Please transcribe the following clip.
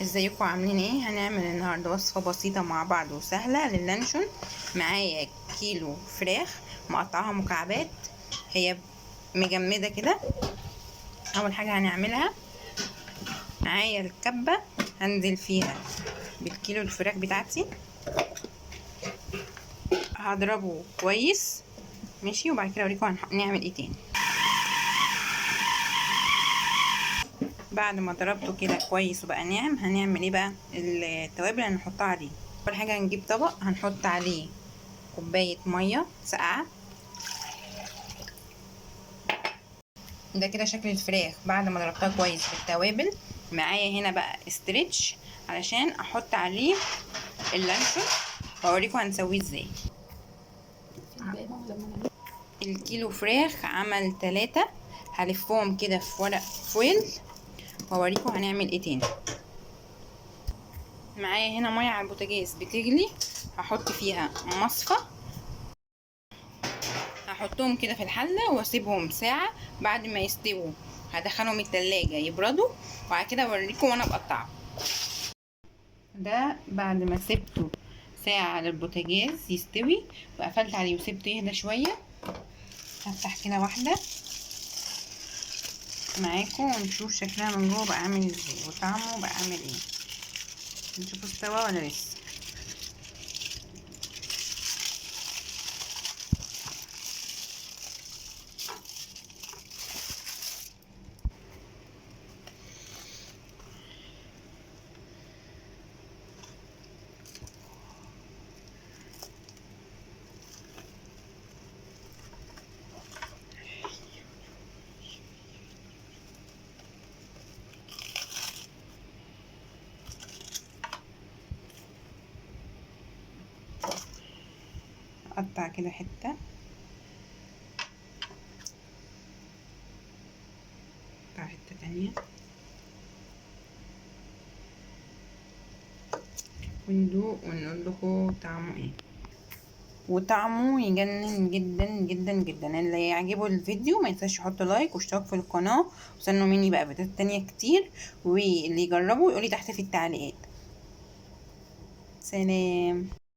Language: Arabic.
ازيكم عاملين ايه؟ هنعمل النهارده وصفه بسيطه مع بعض وسهله للانشون. معايا كيلو فراخ مقطعها مكعبات، هي مجمده كده. اول حاجه هنعملها، معايا الكبه هنزل فيها بالكيلو الفراخ بتاعتي، هضربه كويس ماشي، وبعد كده اوريكم هنعمل ايه تاني. بعد ما ضربته كده كويس وبقى ناعم، هنعمل ايه بقى؟ التوابل اللي هنحطها عليه. اول حاجه هنجيب طبق هنحط عليه كوبايه ميه ساقعه. ده كده شكل الفراخ بعد ما ضربتها كويس بالتوابل. معايا هنا بقى استريتش علشان احط عليه اللانشون، واوريكم هنسويه ازاي. الكيلو فراخ عمل 3، هلفهم كده في ورق فويل واوريكم هنعمل ايه تاني. معايا هنا ميه على البوتاجاز بتغلي، هحط فيها مصفى، هحطهم كده في الحله واسيبهم ساعه. بعد ما يستووا هدخلهم التلاجة يبردوا، وبعد كده اوريكم وانا بقطعه. ده بعد ما سبته ساعه على البوتاجاز يستوي، وقفلت عليه وسبته يهدى شويه. هفتح كده واحده معاكم ونشوف شكلها من جوه بقى عامل ازاي وطعمه بقى عامل ايه. نشوف استوى ولا لسه. اقطع كده حته، اقطع حته تانية، وندوق ونقول لكم طعمه ايه. وطعمه يجنن جدا جدا جدا. اللي يعجبه الفيديو ما ينساش يحط لايك واشتراك في القناه، وستنوا مني بقى فيديوهات تانية كتير، واللي يجربه يقولي تحت في التعليقات. سلام.